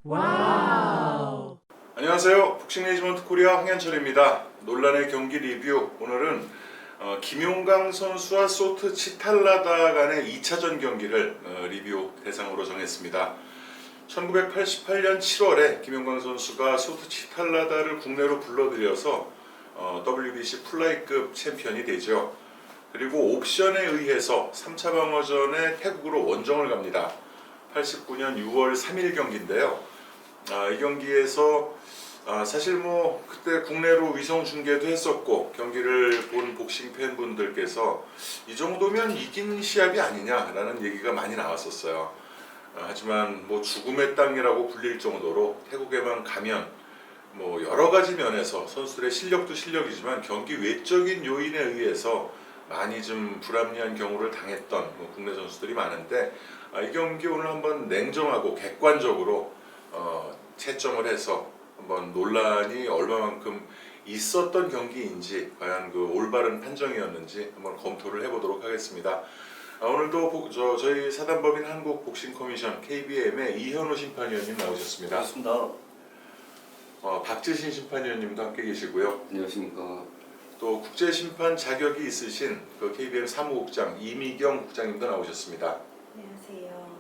와우. 안녕하세요. 복싱 매니지먼트 코리아 황현철입니다. 논란의 경기 리뷰. 오늘은 김용강 선수와 소트 치탈라다 간의 2차전 경기를 리뷰 대상으로 정했습니다. 1988년 7월에 김용강 선수가 소트 치탈라다를 국내로 불러들여서 WBC 플라이급 챔피언이 되죠. 그리고 옵션에 의해서 3차 방어전에 태국으로 원정을 갑니다. 89년 6월 3일 경기인데요. 이 경기에서 사실 뭐 그때 국내로 위성 중계도 했었고 경기를 본 복싱 팬분들께서 이 정도면 이긴 시합이 아니냐라는 얘기가 많이 나왔었어요. 하지만 뭐 죽음의 땅이라고 불릴 정도로 태국에만 가면 뭐 여러 가지 면에서 선수들의 실력도 실력이지만 경기 외적인 요인에 의해서 많이 좀 불합리한 경우를 당했던 국내 선수들이 많은데 이 경기 오늘 한번 냉정하고 객관적으로 채점을 해서 한번 논란이 얼마만큼 있었던 경기인지 과연 그 올바른 판정이었는지 한번 검토를 해보도록 하겠습니다. 오늘도 저희 사단법인 한국복싱커미션 KBM의 이현우 심판위원님 나오셨습니다. 반갑습니다. 박재신 심판위원님도 함께 계시고요. 안녕하십니까. 또 국제심판 자격이 있으신 그 KBM 사무국장 이미경 국장님도 나오셨습니다. 안녕하세요.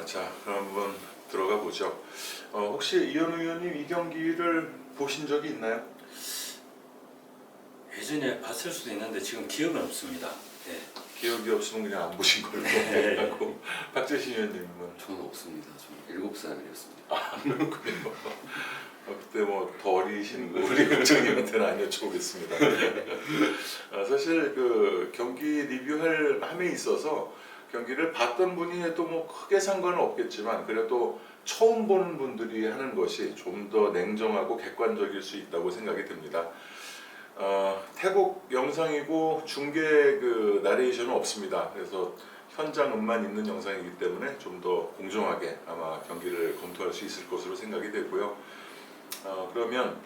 자, 그럼 한번 들어가 보죠. 혹시 이현우 의원님 이 경기를 보신 적이 있나요? 예전에 봤을 수도 있는데 지금 기억은 없습니다. 네. 기억이 없으면 그냥 안 보신 걸로 네. 하고 박재신 의원님은 저는 없습니다. 저는 7살이었습니다. 그렇군요. 그때 뭐 더 어리신 우리 국장님한테는 안 여쭤보겠습니다. 사실 그 경기 리뷰할 함에 있어서 경기를 봤던 분이 해도 뭐 크게 상관은 없겠지만 그래도 처음 보는 분들이 하는 것이 좀 더 냉정하고 객관적일 수 있다고 생각이 듭니다. 태국 영상이고 중계 그 나레이션은 없습니다. 그래서 현장음만 있는 영상이기 때문에 좀 더 공정하게 아마 경기를 검토할 수 있을 것으로 생각이 되고요. 그러면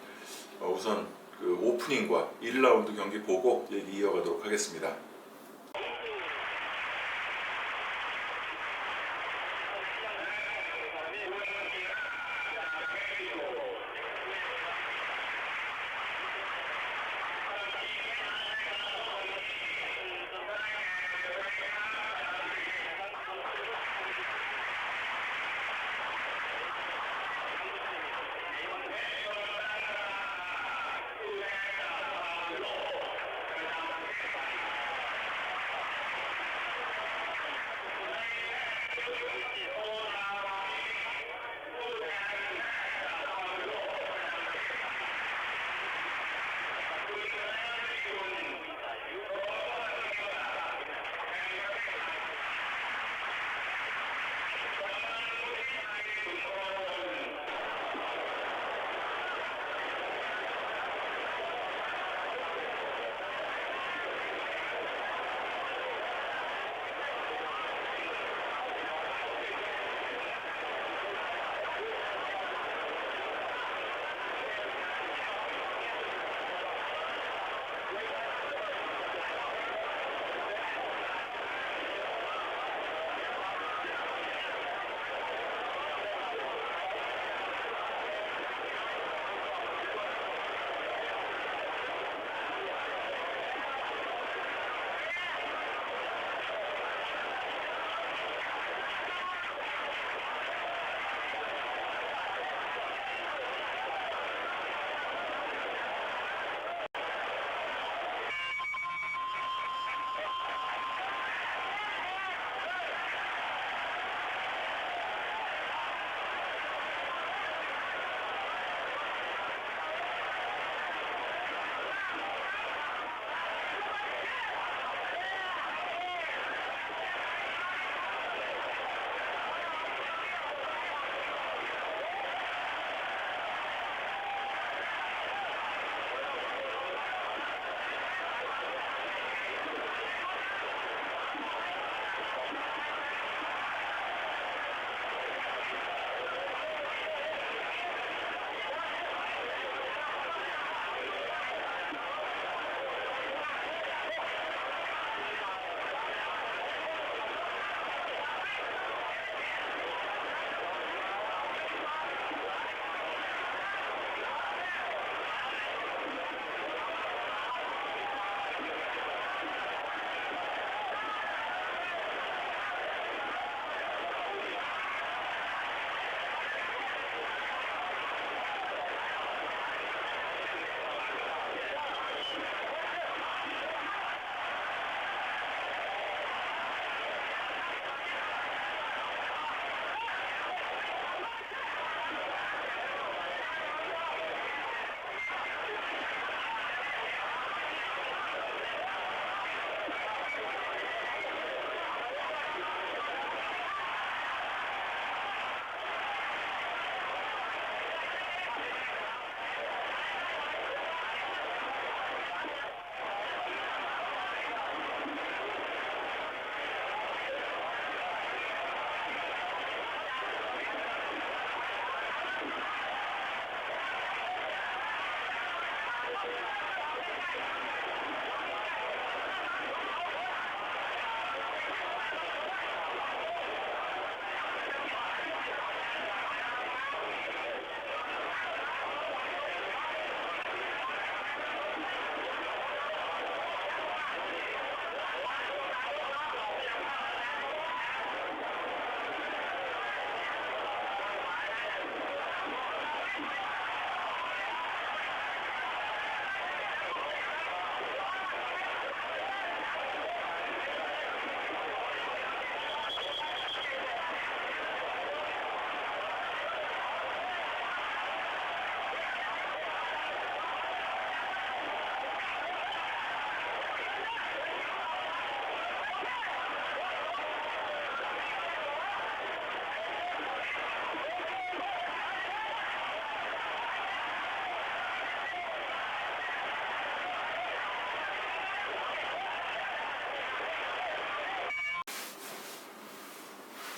우선 그 오프닝과 1라운드 경기 보고 얘기 이어가도록 하겠습니다.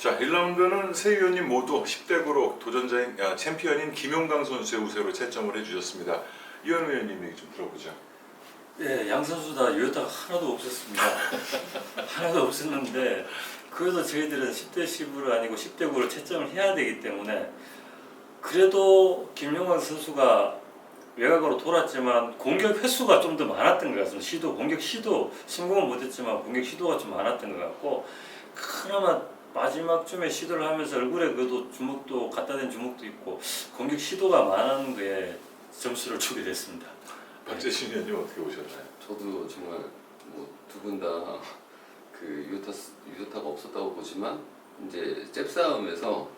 자, 1라운드는 세 위원님 모두 10대 9로 도전자인 챔피언인 김용강 선수의 우세로 채점을 해주셨습니다. 이현우 위원님 얘기 좀 들어보죠. 예, 양 선수 다 유효타가 하나도 없었습니다. 하나도 없었는데 그래도 저희들은 10대 10으로 아니고 10대 9로 채점을 해야 되기 때문에 그래도 김용광 선수가 외곽으로 돌았지만 공격 횟수가 좀 더 많았던 것 같습니다. 공격 시도 성공은 못했지만 공격 시도가 좀 많았던 것 같고 그나마 마지막쯤에 시도를 하면서 얼굴에 그래도 주먹도 갖다 댄 주먹도 있고 공격 시도가 많은 게 점수를 주게 됐습니다. 박재신 위원님 어떻게 보셨나요? 저도 정말 뭐 두 분 다 그 유효타가 없었다고 보지만 이제 잽 싸움에서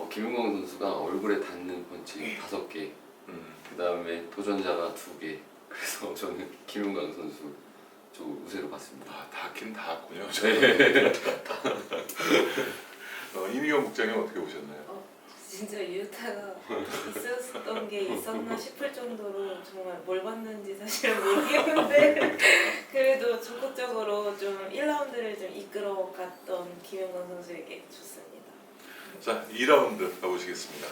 김용광 선수가 얼굴에 닿는 펀치 5개, 그 다음에 도전자가 2개. 그래서 저는 김용광 선수 좀 우세로 봤습니다. 아, 닿긴 닿았군요. 네. 이미경 국장님 어떻게 보셨나요? 진짜 유효타가 있었던 게 있었나 싶을 정도로 정말 뭘 봤는지 사실은 모르겠는데 그래도 적극적으로 좀 1라운드를 좀 이끌어갔던 김용건 선수에게 줬습니다. 자, 2라운드 가보시겠습니다.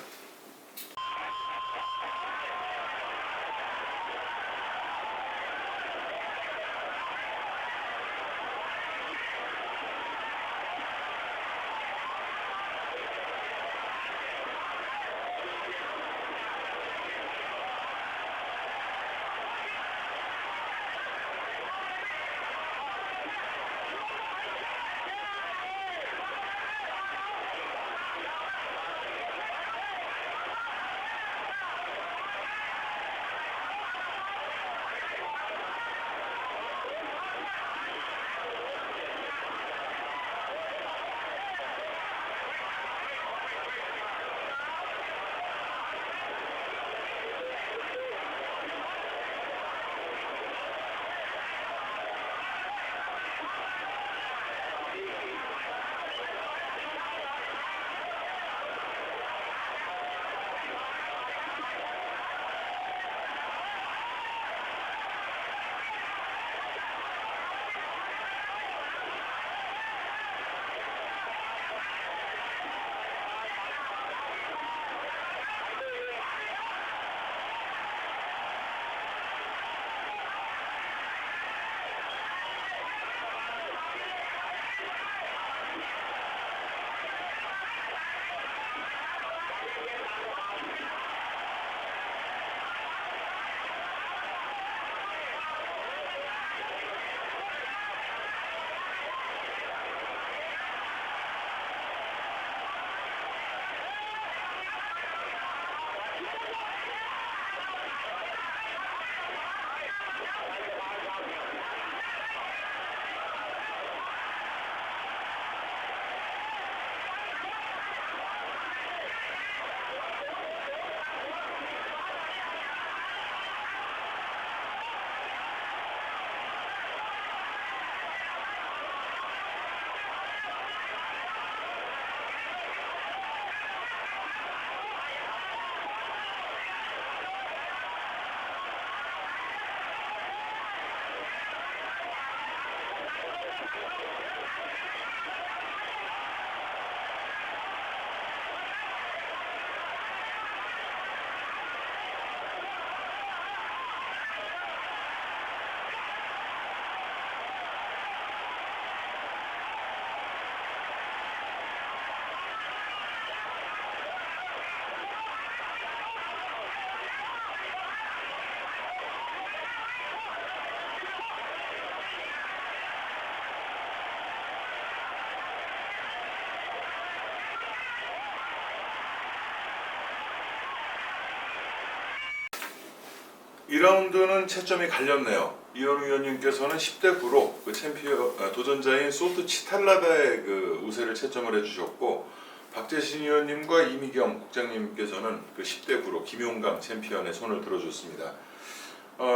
이 라운드는 채점이 갈렸네요. 이현우 위원님께서는 10대 9로 그 도전자인 소트 치탈라다의 그 우세를 채점을 해주셨고, 박재신 위원님과 이미경 국장님께서는 그 10대 9로 김용강 챔피언의 손을 들어줬습니다.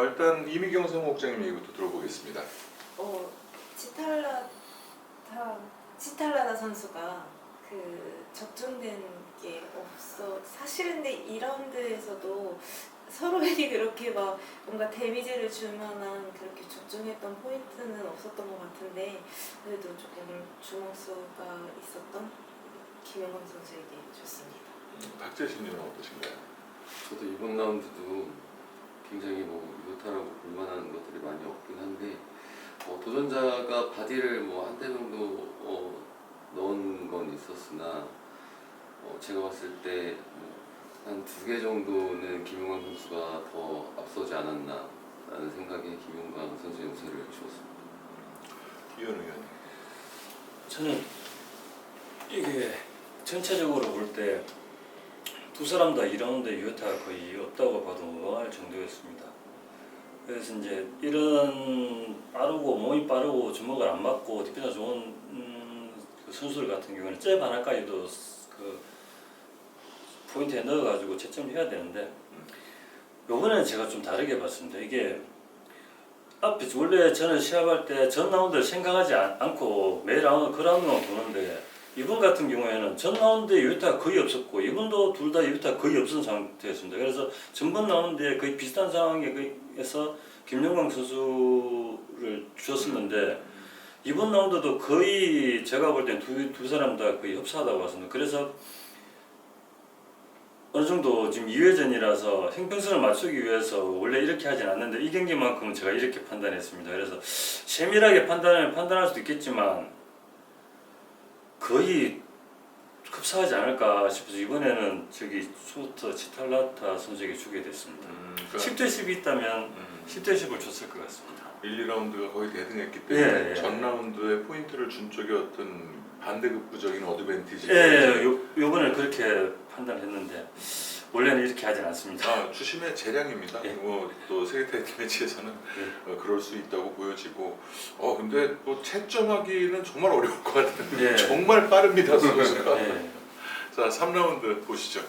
일단 이미경 사무국장님 얘기부터 들어보겠습니다. 치탈라다 선수가 그 적중된 게 없어. 사실은 근데 2라운드에서도 서로에게 그렇게 막 뭔가 데미지를 줄 만한 그렇게 적중했던 포인트는 없었던 것 같은데 그래도 조금 주먹수가 있었던 김영광 선수에게 줬습니다. 박재신님은 어떠신가요? 저도 이번 라운드도 굉장히 뭐 유효타라고 볼만한 것들이 많이 없긴 한데 도전자가 바디를 뭐 한 대 정도 넣은 건 있었으나 제가 봤을 때 한 2개 정도는 김용광 선수가 더 앞서지 않았나 라는 생각에 김용광 선수의 우세를 주었습니다. 이현 의원님. 저는 이게 전체적으로 볼 때 두 사람 다 2라운드에 유효타가 거의 없다고 봐도 무방할 정도였습니다. 그래서 이제 이런 빠르고 몸이 빠르고 주먹을 안 맞고 디펜스 좋은 그 선수들 같은 경우는 잽 하나까지도 그 포인트에 넣어가지고 채점을 해야 되는데 요번에는 제가 좀 다르게 봤습니다. 이게 앞에 원래 저는 시합할 때 전 라운드를 생각하지 않고 매 라운드 그 라운드만 보는데 이번 같은 경우에는 전 라운드에 유효타가 거의 없었고 이번도 둘 다 유효타가 거의 없은 상태였습니다. 그래서 전번 라운드에 거의 비슷한 상황에서 김영광 선수를 줬었는데 이번 라운드도 거의 제가 볼 땐 두 사람 다 거의 흡사하다고 봤습니다. 그래서 어느 정도 지금 2회전이라서 형평성을 맞추기 위해서 원래 이렇게 하진 않는데 이 경기만큼은 제가 이렇게 판단했습니다. 그래서 세밀하게 판단할 수도 있겠지만 거의 흡사하지 않을까 싶어서 이번에는 저기 소트 치탈라타 선수에게 주게 됐습니다. 그러니까 10대 10이 있다면 10대 10을 줬을 것 같습니다. 1, 2라운드가 거의 대등했기 때문에 예. 전 라운드에 포인트를 준 쪽이 어떤 반대급부적인 어드밴티지. 예, 요번에 그렇게 판단했는데 원래는 이렇게 하진 않습니다. 추심의 재량입니다. 예. 또 세계 타이틀 매치에서는 그럴 수 있다고 보여지고 근데 또 채점하기는 정말 어려울 것 같은데 예. 정말 빠릅니다 선수가. 예. 자 3라운드 보시죠.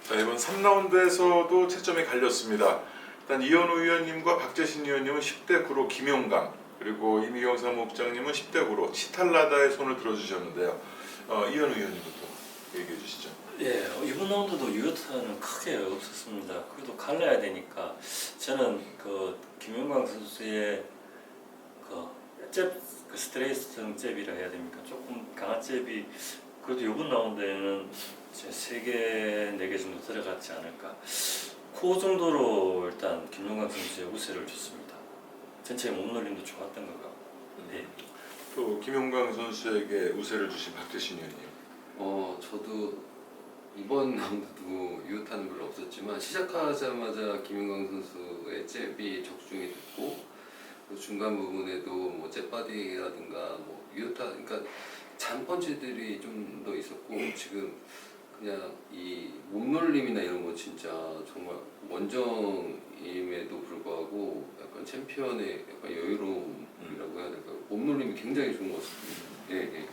자, 이번 3라운드에서도 채점이 갈렸습니다. 일단 이현우 위원님과 박재신 위원님은 10대 9로 김용강, 그리고 이미경 사무국장님은 10대 9로 치탈라다의 손을 들어주셨는데요. 이현우 위원님부터 얘기해 주시죠. 예, 이번 라운드도 유효타는 크게 없었습니다. 그래도 갈라야 되니까 저는 그 김용광 선수의 그 스트레이트 잽이라 해야 됩니까? 조금 강한 잽이 그래도 이번 라운드에는 3개, 4개 정도 들어갔지 않을까. 그 정도로 일단 김용광 선수의 우세를 줬습니다. 전체 몸놀림도 좋았던 것 같고. 네. 또 김용강 선수에게 우세를 주신 박재신 위원님. 저도 이번 라운드도 유효타는 별로 없었지만 시작하자마자 김윤광 선수의 잽이 적중이 됐고 그 중간 부분에도 뭐 잽바디라든가 뭐 유효타, 그러니까 잔펀치들이 좀 더 있었고 지금 그냥 이 몸놀림이나 이런 거 진짜 정말 원정임에도 불구하고 약간 챔피언의 약간 여유로움이라고 해야 될까요? 몸놀림이 굉장히 좋은 것 같습니다. 예, 예.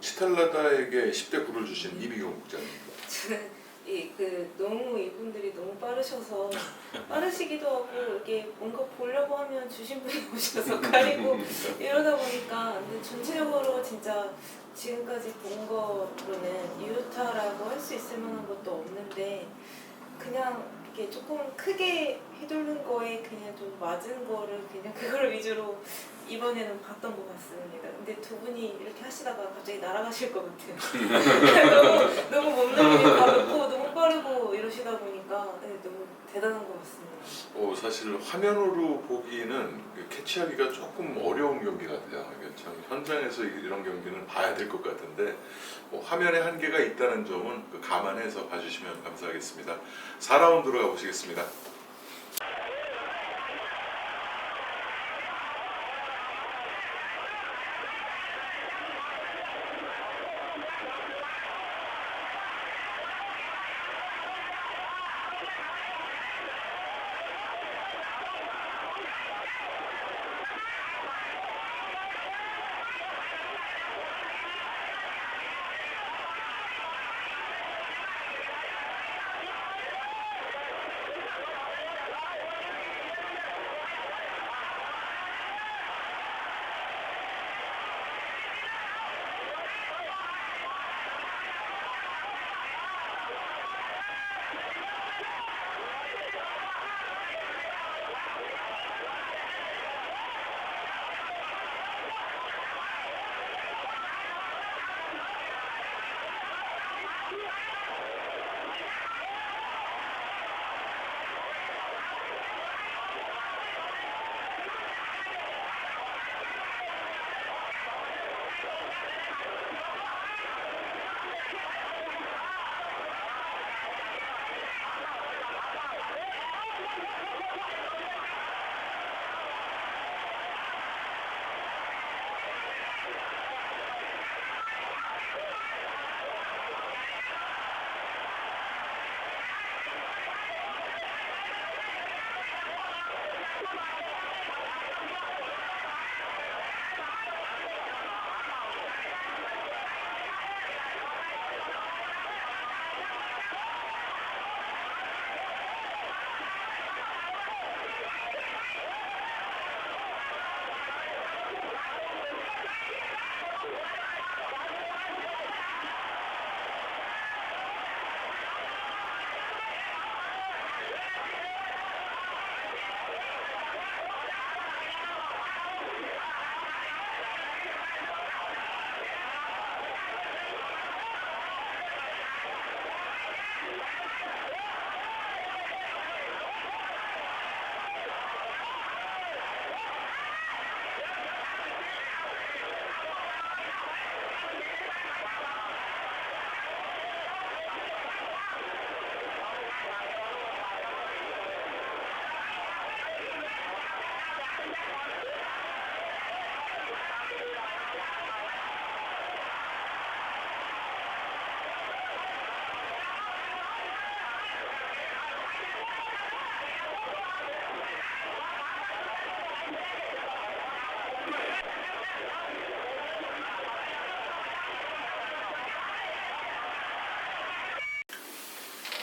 치탈라다에게 10대 9를 주신 이미경 국장님. 저는 너무 이분들이 너무 빠르셔서 빠르시기도 하고 이게 뭔가 보려고 하면 주신 분이 오셔서 가리고 이러다 보니까 근데 전체적으로 진짜 지금까지 본 거로는 유효타라고 할 수 있을 만한 것도 없는데 그냥 이렇게 조금 크게 휘두른 거에 그냥 좀 맞은 거를 그냥 그걸 위주로 이번에는 봤던 것 같습니다. 근데 두 분이 이렇게 하시다가 갑자기 날아가실 것 같아요. 너무 몸놀림이 가볍고 너무 빠르고 이러시다 보니까 네, 너무 대단한 것 같습니다. 사실 화면으로 보기는 캐치하기가 조금 어려운 경기 같아요. 이게 참 현장에서 이런 경기는 봐야 될 것 같은데 화면에 한계가 있다는 점은 감안해서 봐주시면 감사하겠습니다. 4라운드로 가보시겠습니다.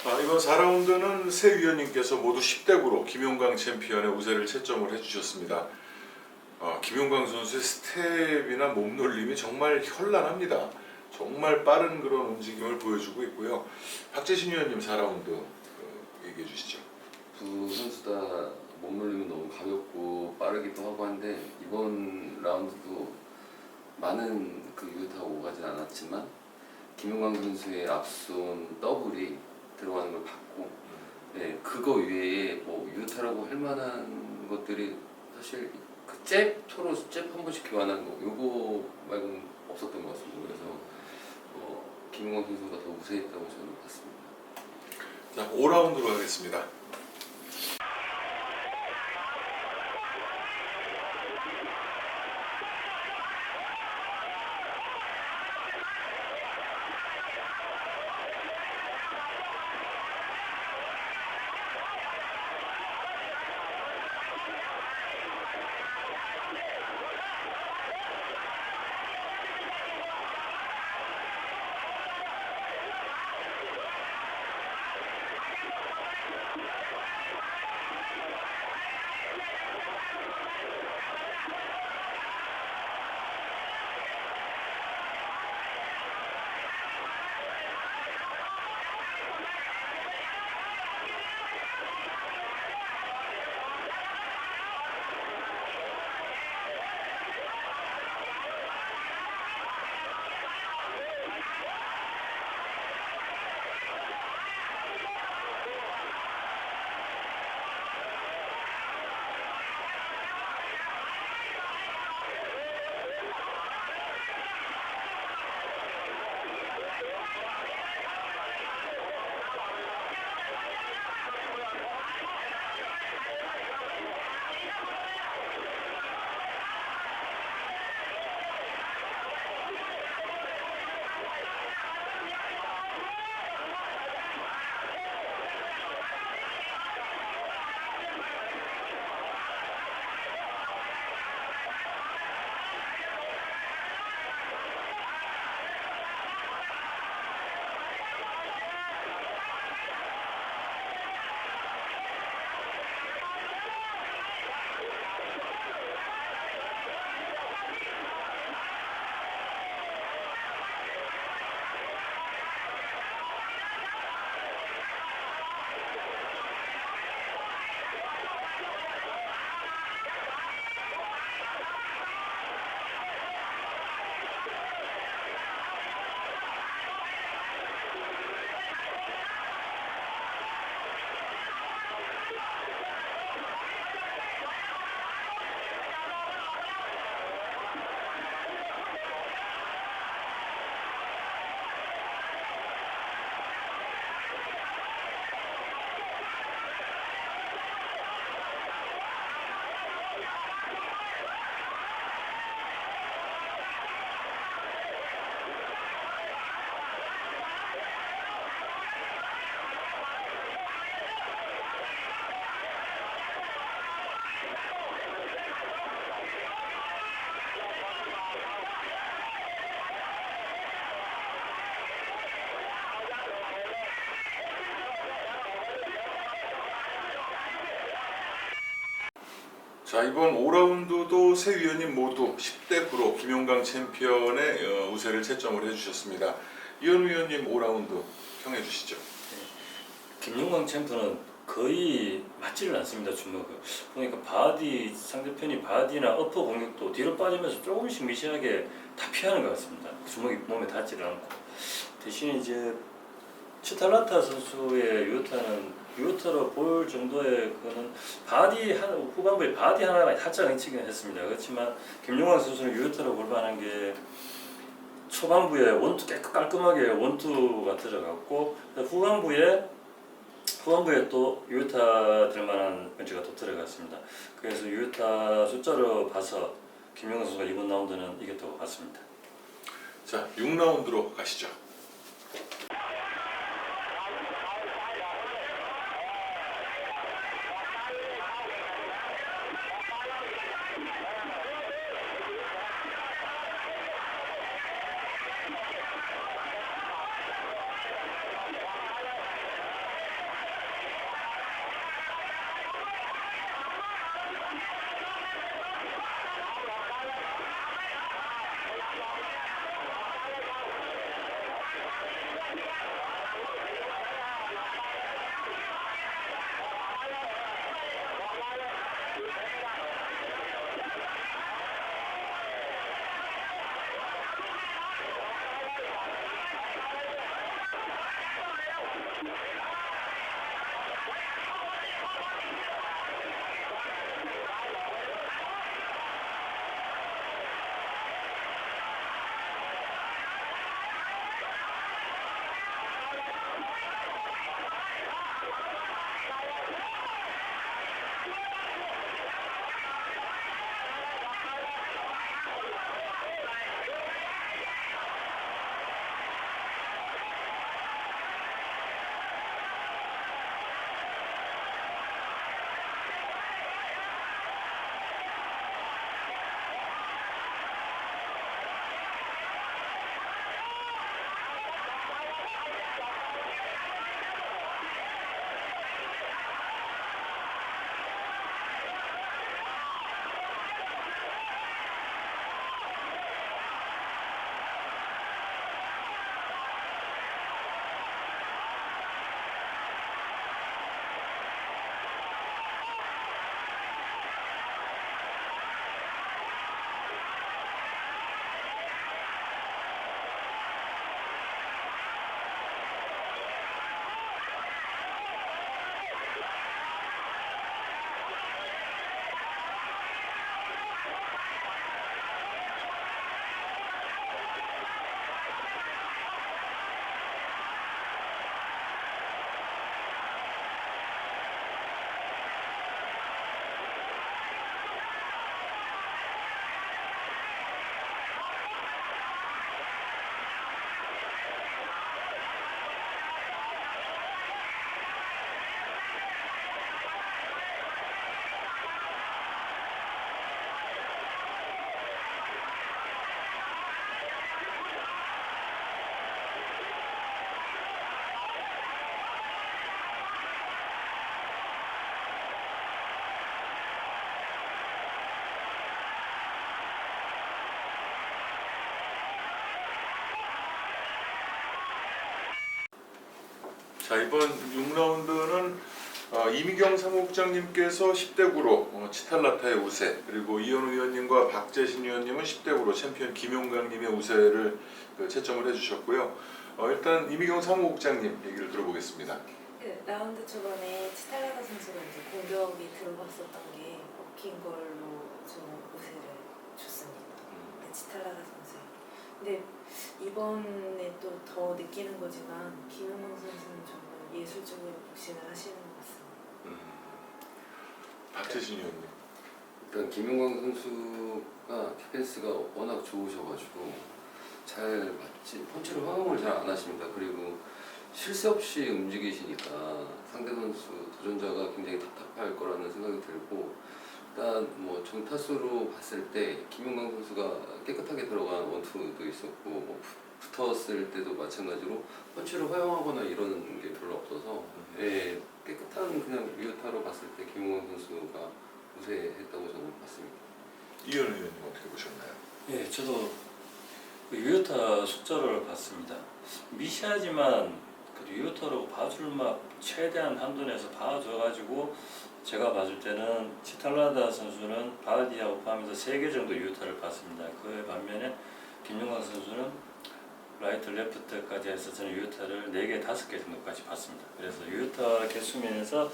이번 4라운드는 세 위원님께서 모두 10대 9로 김용광 챔피언의 우세를 채점을 해주셨습니다. 김용광 선수의 스텝이나 몸놀림이 정말 현란합니다. 정말 빠른 그런 움직임을 보여주고 있고요. 박재신 위원님 4라운드 얘기해 주시죠. 두 선수 다 몸놀림은 너무 가볍고 빠르기도 하고 한데 이번 라운드도 많은 그 유타가 오가진 않았지만 김용광 선수의 앞손 더블이 들어가는 걸 봤고 네, 그거 외에 뭐 유타라고 할 만한 것들이 사실 그 토로 잽 한 번씩 교환하는 거 요거 말고는 없었던 것 같습니다. 그래서 김용광 선수가 더 우세했다고 저는 봤습니다. 자, 5라운드로 가겠습니다. 자, 이번 5라운드도 세 위원님 모두 10대 9로 김용광 챔피언의 우세를 채점을 해주셨습니다. 이현우 위원님 5라운드 평해 주시죠. 김용광 챔프는 거의 맞지를 않습니다. 주먹을 보니까 바디 상대편이 바디나 어퍼 공격도 뒤로 빠지면서 조금씩 미세하게 다 피하는 것 같습니다. 주먹이 몸에 닿지를 않고 대신에 이제 치탈라타 선수의 유타로 볼 정도의 그거는 후반부에 바디 하나가 살짝 뭉치긴 했습니다. 그렇지만 김용광 선수는 유타로 볼만한 게 초반부에 원투 깔끔하게 원투가 들어갔고 후반부에 또 유타 들만한 펀치가 또 들어갔습니다. 그래서 유타 숫자로 봐서 김용광 선수가 이번 라운드는 이겼다고 봤습니다. 자, 6라운드로 가시죠. 자, 이번 6라운드는 이미경 사무국장님께서 10대 9로 치탈라타의 우세, 그리고 이현우 위원님과 박재신 위원님은 10대 9로 챔피언 김용강님의 우세를 채점을 해주셨고요. 일단 이미경 사무국장님 얘기를 들어보겠습니다. 그 라운드 초반에 치탈라다 선수가 이제 공격이 들어갔었던 게 먹힌 걸로 좀 우세를 줬습니다. 네, 치탈라다 선수. 근데 이번에 또 더 느끼는 거지만 김용광 선수는 정말 예술적으로 복싱을 하시는 것 같습니다. 박재신 위원님. 일단 김용광 선수가 디펜스가 워낙 좋으셔가지고 잘 맞지 펀치로 허용을 잘 안 하십니다. 그리고 실수 없이 움직이시니까 상대 선수 도전자가 굉장히 답답할 거라는 생각이 들고, 일단 뭐 정타수로 봤을 때 김용광 선수가 깨끗하게 들어간 원투도 있었고, 뭐 붙었을 때도 마찬가지로 펀치를 허용하거나 이러는 게 별로 없어서 예, 깨끗한 그냥 유효타로 봤을 때 김용광 선수가 우세했다고 저는 봤습니다. 이현우 위원님 어떻게 보셨나요? 예, 저도 그 유효타 숫자를 봤습니다. 미시하지만 그래도 유효타로 봐줄 막 최대한 한도 내서 봐줘가지고 제가 봤을 때는 치탈라다 선수는 바디하고 포함해서 3개 정도 유효타를 봤습니다. 그에 반면에 김용광 선수는 라이트, 레프트까지 해서 저는 유효타를 4개, 5개 정도까지 봤습니다. 그래서 유효타 개수면에서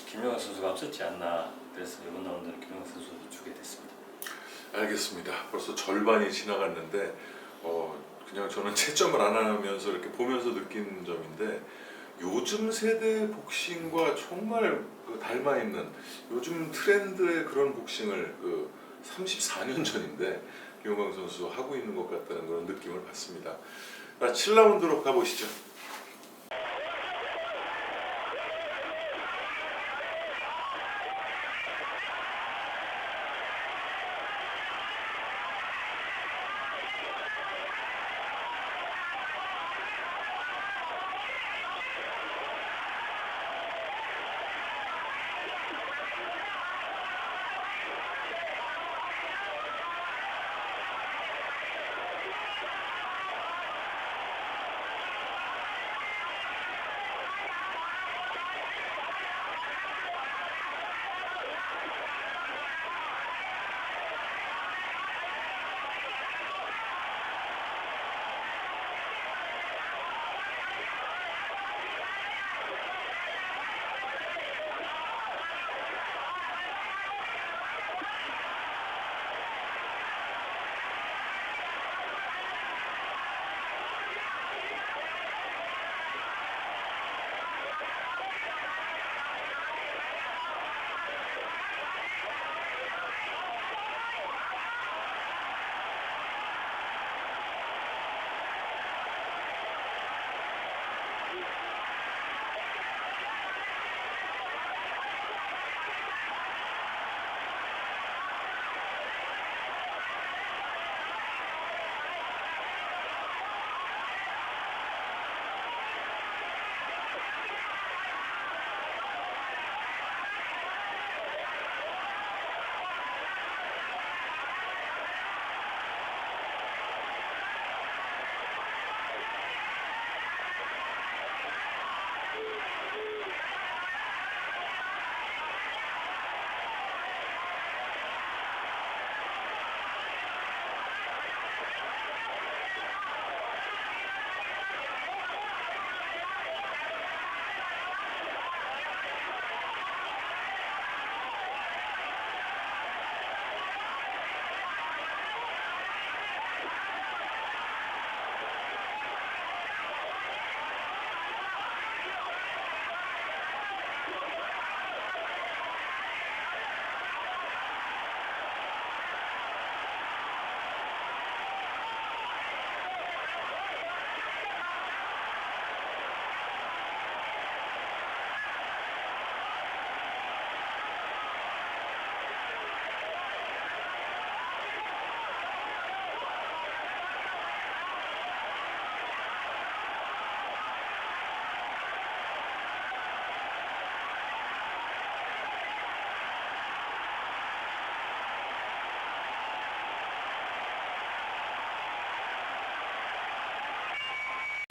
김용광 선수가 앞섰지 않나, 그래서 이번 라운드는 김용광 선수를 주게 됐습니다. 알겠습니다. 벌써 절반이 지나갔는데 그냥 저는 채점을 안 하면서 이렇게 보면서 느낀 점인데, 요즘 세대 복싱과 정말 닮아 있는 요즘 트렌드의 그런 복싱을 34년 전인데 김용광 선수 하고 있는 것 같다는 그런 느낌을 받습니다. 자, 7라운드로 가보시죠.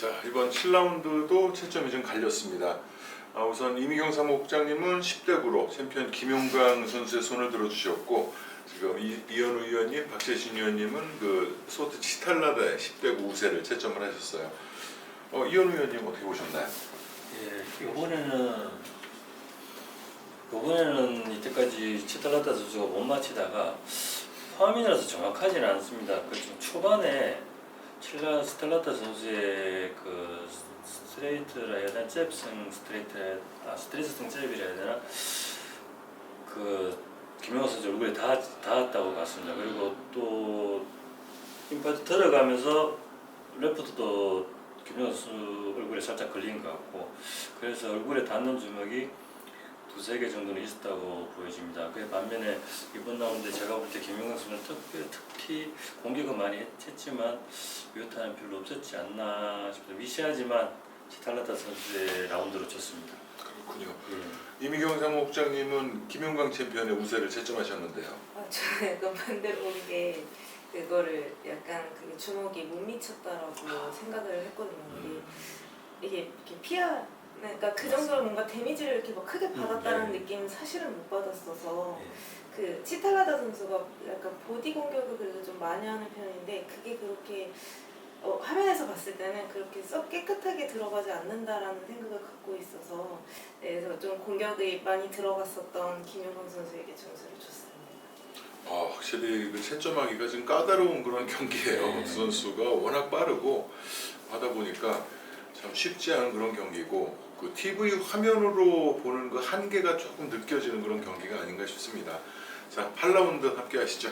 자, 이번 7라운드도 채점이 좀 갈렸습니다. 우선 이미경 사무국장님은 10대 9로 챔피언 김용광 선수의 손을 들어주셨고, 지금 이현우 의원님, 박재신 의원님은 그 소트 치탈라다의 10대 9 우세를 채점을 하셨어요. 이현우 의원님 어떻게 보셨나요? 예, 이번에는 이때까지 치탈라타 선수가 못 맞히다가 화면이라서 정확하지는 않습니다. 그 지금 초반에 치탈라타 선수의 그 스트레이트라 해야 되나, 잽승 스트레이트승 잽이라 해야 되나, 그 김영호 선수 얼굴에 닿았다고 봤습니다. 그리고 또 임팩트 들어가면서 레프트도 김영호 선수 얼굴에 살짝 걸린 것 같고, 그래서 얼굴에 닿는 주먹이 두세 개 정도는 있었다고 보여집니다. 그 반면에 이번 라운드에 제가 볼 때 김영호 선수는 특히 공격은 많이 했지만 유효타는 별로 없었지 않나 싶어요. 미시하지만 치탈라타 선수의 라운드로 쳤습니다. 그렇군요. 예. 이미경 사무국장님은 김용광 챔피언의 우세를 채점하셨는데요. 저는 약간 반대로 본 게 그거를 약간 그 주먹이 못 미쳤다라고 생각을 했거든요. 이게 이렇게 그러니까 그 정도로 뭔가 데미지를 이렇게 막 크게 받았다는 느낌은 사실은 못 받았어서 그 치탈라다 선수가 약간 보디 공격을 그래도 좀 많이 하는 편인데 그게 그렇게 화면에서 봤을 때는 그렇게 썩 깨끗하게 들어가지 않는다라는 생각을 갖고 있어서 그래서 좀 공격이 많이 들어갔었던 김용광 선수에게 점수를 줬습니다. 확실히 그 채점하기가 좀 까다로운 그런 경기예요. 두 선수가 워낙 빠르고 하다 보니까 참 쉽지 않은 그런 경기고, 그 TV 화면으로 보는 그 한계가 조금 느껴지는 그런 경기가 아닌가 싶습니다. 자, 8라운드 함께 하시죠.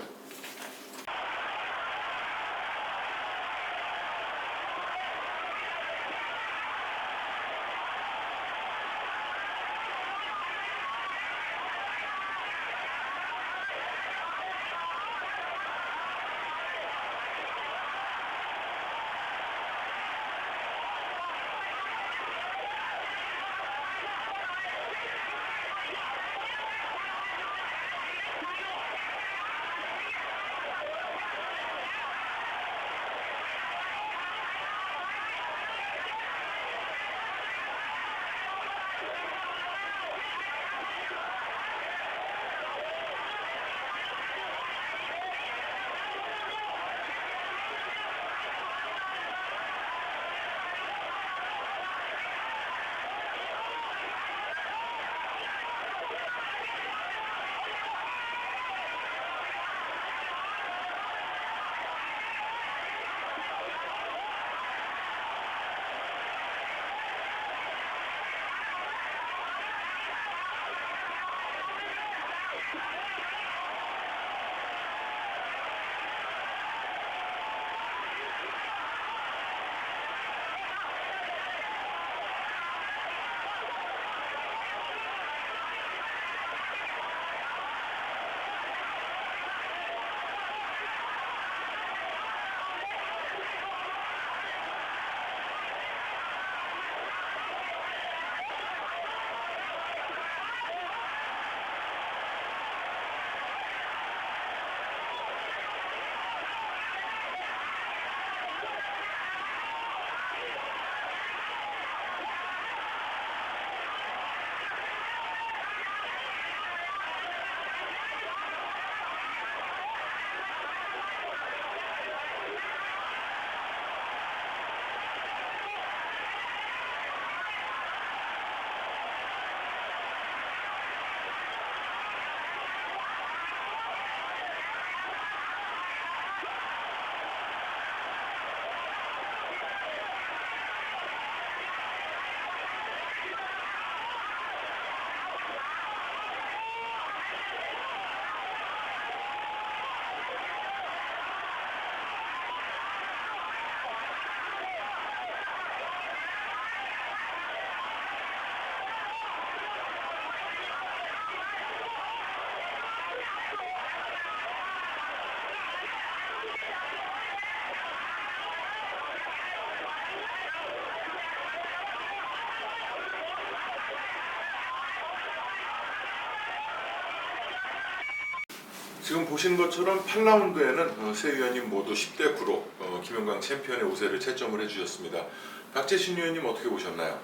지금 보시는 것처럼 8라운드에는 세 위원님 모두 10대 9로 김용광 챔피언의 우세를 채점을 해주셨습니다. 박재신 위원님 어떻게 보셨나요?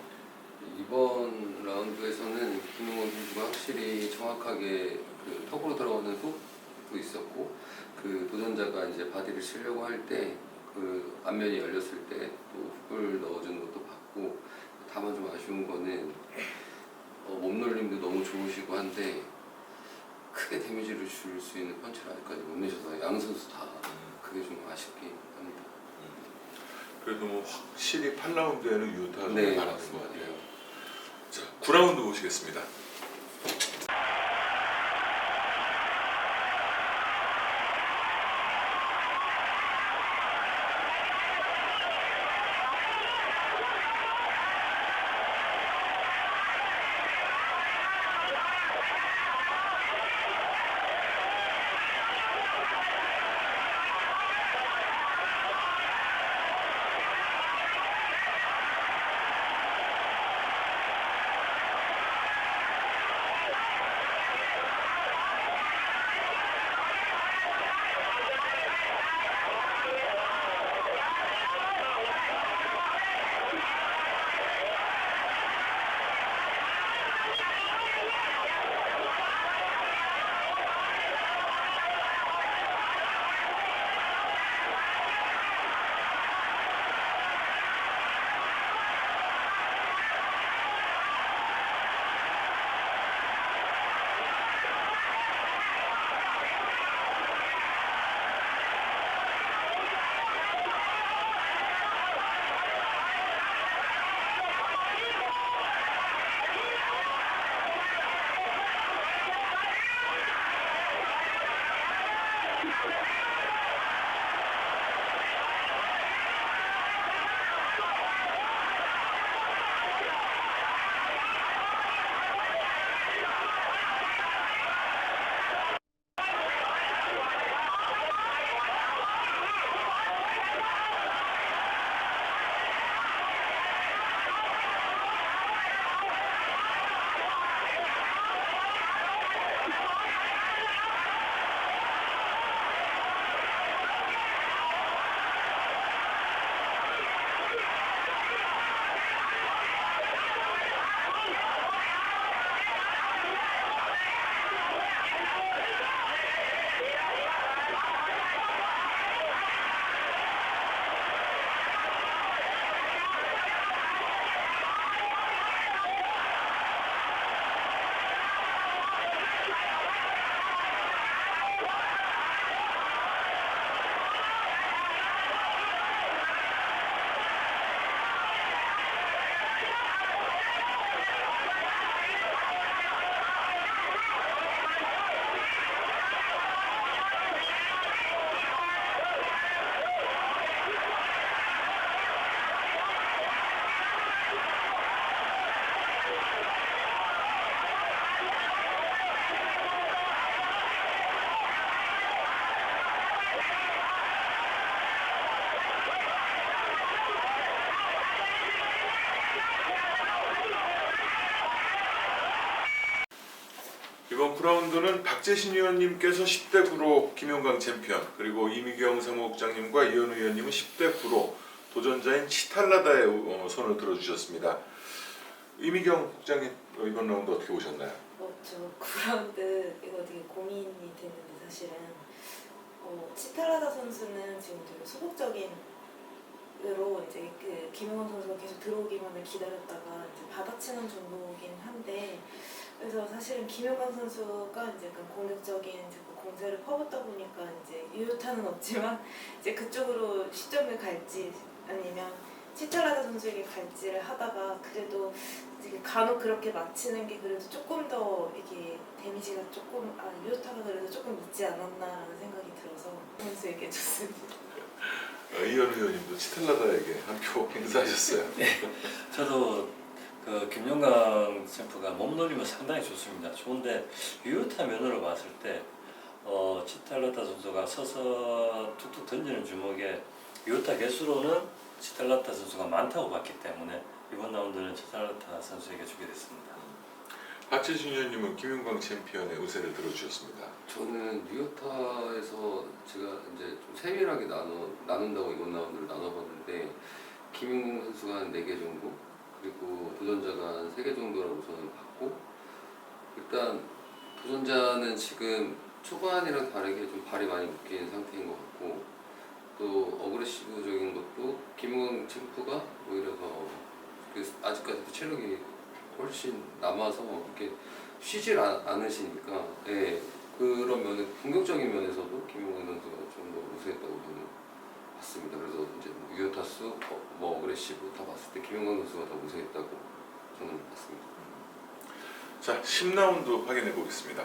이번 라운드에서는 김용건 선수가 확실히 정확하게 그 턱으로 들어가는 훅도 있었고 그 도전자가 이제 바디를 치려고 할 때 그 앞면이 열렸을 때 또 훅을 넣어주는 것도 봤고 다만 좀 아쉬운 거는 몸놀림도 너무 좋으시고 한데 크게 데미지를 줄 수 있는 펀치를 아직까지 못 내셔서 양 선수 다 그게 좀 아쉽긴 합니다. 그래도 뭐 확실히 8라운드에는 유타가 좀 네, 많았던 것 맞습니다. 같아요. 자, 9라운드 보시겠습니다. 이번 9라운드는 박재신 위원님께서 10대 9로 김용광 챔피언, 그리고 이미경 사무국장님과 이현우 위원님은 10대 9로 도전자인 치탈라다의 손을 들어주셨습니다. 이미경 국장님 이번 라운드 어떻게 보셨나요? 저 9라운드 이거 되게 고민이 됐는데 사실은 치탈라다 선수는 지금 되게 소극적인 으로 이제 그 김용건 선수가 계속 들어오기만을 기다렸다가 이제 받아치는 정도긴 한데 그래서 사실은 김용건 선수가 이제 약간 공격적인 자꾸 공세를 퍼붓다 보니까 이제 유효타는 없지만 이제 그쪽으로 시점을 갈지 아니면 치탈라다 선수에게 갈지를 하다가 그래도 이제 간혹 그렇게 맞히는 게 그래도 조금 더 이게 데미지가 조금 유효타가 그래도 조금 있지 않았나라는 생각이 들어서 선수에게 줬습니다. 이현우 의원님도 치탈라다에게 한 표 행사하셨어요. 저도 그 김용광 챔프가 몸놀림은 상당히 좋습니다. 좋은데 유효타 면으로 봤을 때 치탈라타 선수가 서서 툭툭 던지는 주먹에 유효타 개수로는 치탈라타 선수가 많다고 봤기 때문에 이번 라운드는 치탈라타 선수에게 주게 됐습니다. 박재신 위원님은 김윤광 챔피언의 우세를 들어주셨습니다. 저는 뉴요타에서 제가 이제 좀 세밀하게 나눈다고 이번 라운드를 나눠봤는데 김윤경 선수가 한 4개 정도 그리고 도전자가 한 3개 정도라고 저는 봤고 일단 도전자는 지금 초반이랑 다르게 좀 발이 많이 묶인 상태인 것 같고 또 어그레시브적인 것도 김윤경 챔프가 오히려 더 아직까지도 체력이 훨씬 남아서 이렇게 쉬질 않으시니까 예, 그런 면에 공격적인 면에서도 김용건 선수가 좀 더 우세했다고 저는 봤습니다. 그래서 이제 뭐 유효타수, 뭐 어그레시브 다 봤을 때 김용건 선수가 더 우세했다고 저는 봤습니다. 자, 10라운드 확인해 보겠습니다.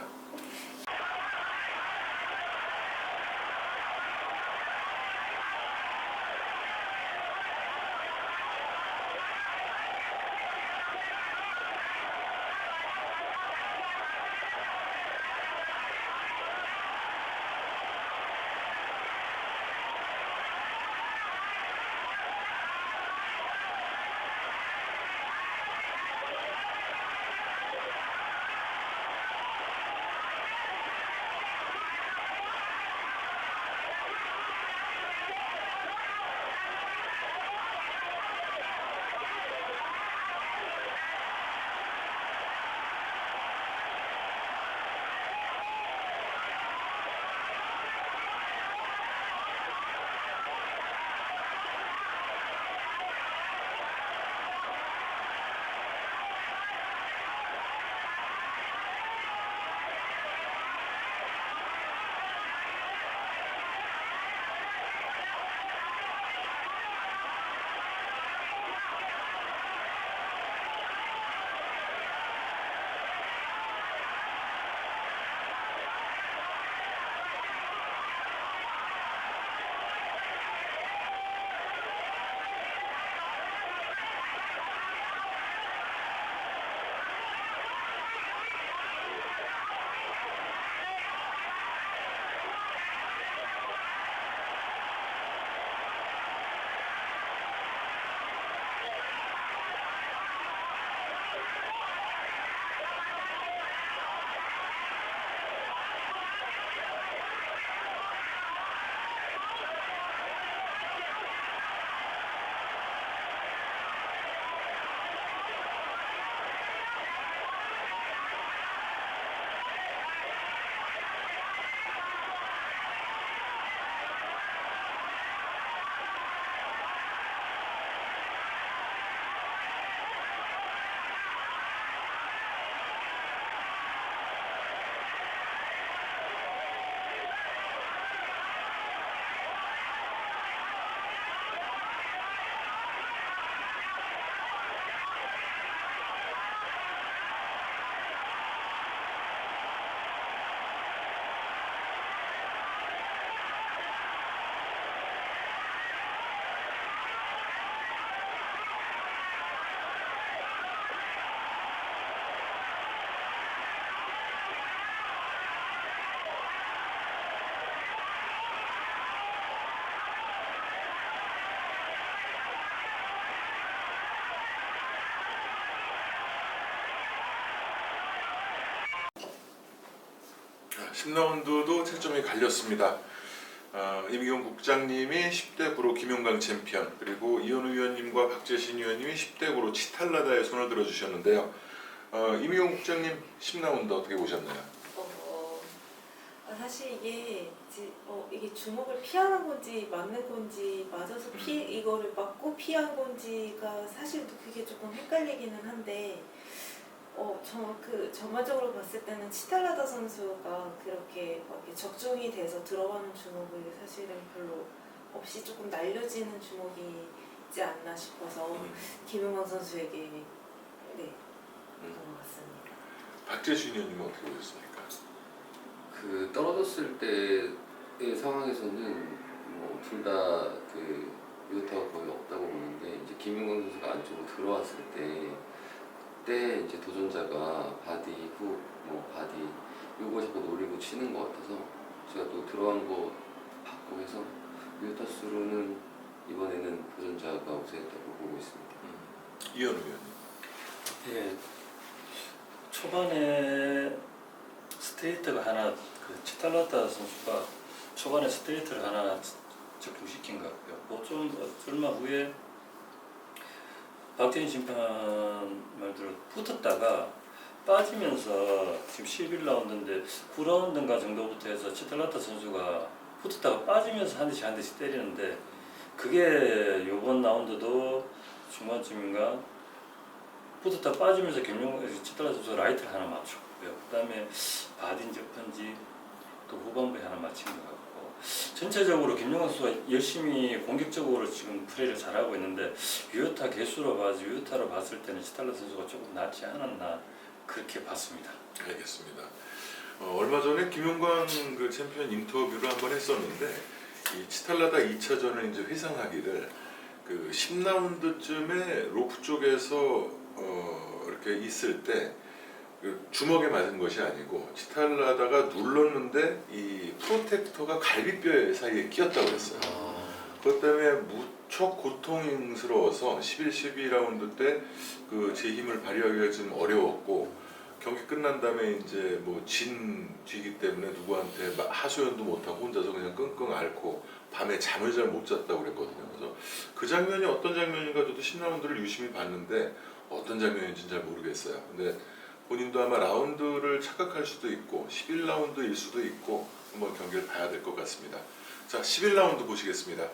자, 10라운드도 채점이 갈렸습니다. 이미경 국장님이 10대 9로 김용강 챔피언, 그리고 이현우 위원님과 박재신 위원님이 10대 9로 치탈라다에 손을 들어주셨는데요. 이미경 국장님 10라운드 어떻게 보셨나요? 사실 이게 주먹을 피하는 건지 맞는 건지 맞아서 이거를 맞고 피한 건지가 사실 그게 조금 헷갈리기는 한데 전반적으로 봤을 때는 치탈라다 선수가 그렇게 막 이렇게 적중이 돼서 들어가는 주먹을 사실은 별로 없이 조금 날려지는 주먹이지 않나 싶어서 김용광 선수에게 것 같습니다. 박재신 위원님은 어떻게 보셨습니까? 그 떨어졌을 때의 상황에서는 뭐 둘 다 그 유효타가 거의 없다고 보는데 이제 김윤건 선수가 안쪽으로 들어왔을 때 그때 이제 도전자가 바디 훅, 뭐 바디 요거 자꾸 노리고 치는 것 같아서 제가 또 들어간 거 받고 해서 유효타 수로는 이번에는 도전자가 우세했다고 보고 있습니다. 이현우 위원님. 예, 초반에 스트레이트가 하나 그 치탈라타 선수가 초반에 스트레이트를 하나 적중시킨 것 같고요. 뭐좀 얼마 후에 박재인 심판 말대로 붙었다가 빠지면서 지금 11라운드인데 9라운드인가 정도부터 해서 치탈라타 선수가 붙었다가 빠지면서 한 대씩 때리는데 그게 요번 라운드도 중반쯤인가 붙었다 빠지면서 치탈라타 선수가 라이트를 하나 맞췄고요. 그 다음에 바딘지 어떤지 또 후반부에 하나 맞힌 것 같고 전체적으로 김용환 선수가 열심히 공격적으로 지금 플레이를 잘하고 있는데 유효타로 봤을 때는 치탈라 선수가 조금 낫지 않았나 그렇게 봤습니다. 알겠습니다. 얼마 전에 김용광 그 챔피언 인터뷰를 한번 했었는데 이 치탈라다 2차전을 이제 회상하기를 그 10라운드쯤에 로프 쪽에서 이렇게 있을 때 주먹에 맞은 것이 아니고 치탈라다가 눌렀는데 이 프로텍터가 갈비뼈 사이에 끼었다고 했어요. 그것 때문에 무척 고통스러워서 11, 12라운드 때 그 제 힘을 발휘하기가 좀 어려웠고 경기 끝난 다음에 이제 뭐 진 뒤기 때문에 누구한테 하소연도 못하고 혼자서 그냥 끙끙 앓고 밤에 잠을 잘 못 잤다고 그랬거든요. 그래서 그 장면이 어떤 장면인가 저도 10라운드를 유심히 봤는데 어떤 장면인지는 잘 모르겠어요. 근데 본인도 아마 라운드를 착각할 수도 있고 11라운드일 수도 있고 한번 경기를 봐야 될 것 같습니다. 자, 11라운드 보시겠습니다.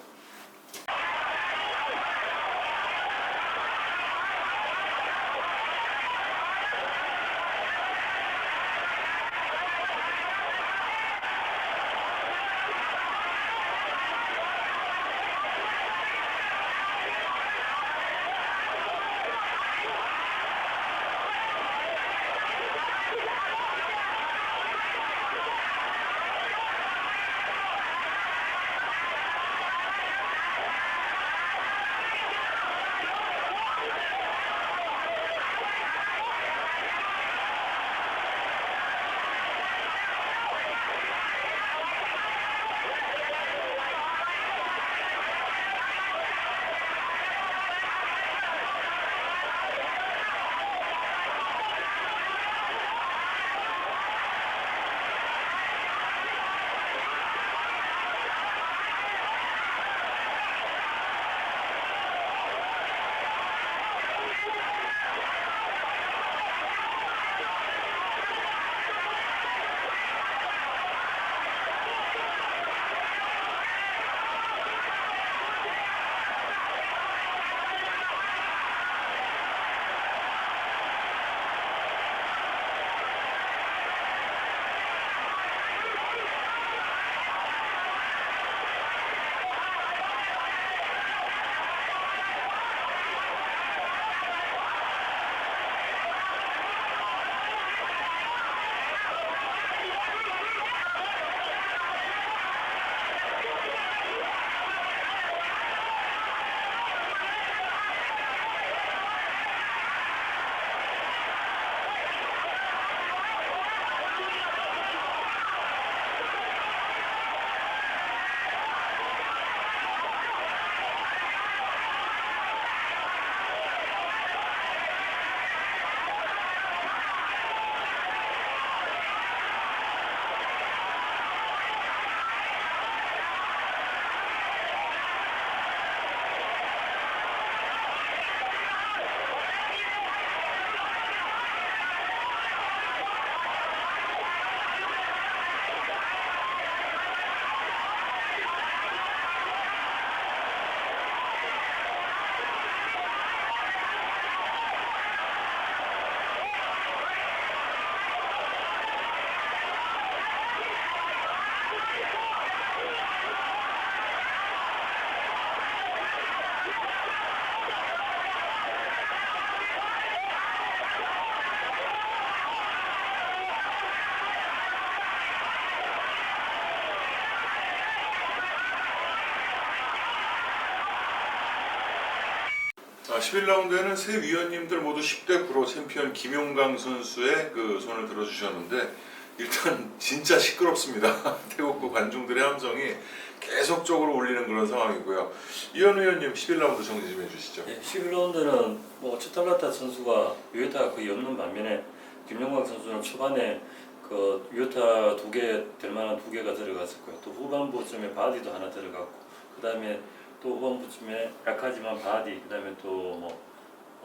자, 11라운드에는 세 위원님들 모두 10대 프로 챔피언 김용광 선수의 그 손을 들어주셨는데 일단 진짜 시끄럽습니다. 태국구 관중들의 함성이 계속적으로 울리는 그런 상황이고요. 이현 의원님 11라운드 정리 좀 해주시죠. 예, 11라운드는 뭐 치탈라타 선수가 유효타가 거의 없는 반면에 김용광 선수는 초반에 그 유타 두 개 될 만한 두 개가 들어갔었고요. 또 후반부쯤에 바디도 하나 들어갔고, 그 다음에 또 후반부쯤에 약하지만 바디, 그 다음에 또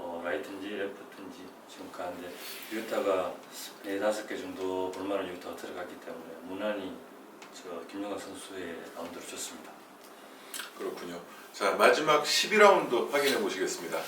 뭐 라이트인지 레프트인지 지금 가는데 유타가 4-5개 정도 볼만한 유타가 들어갔기 때문에 무난히 저 김용광 선수의 라운드를 줬습니다. 그렇군요. 자, 마지막 12라운드 확인해 보시겠습니다.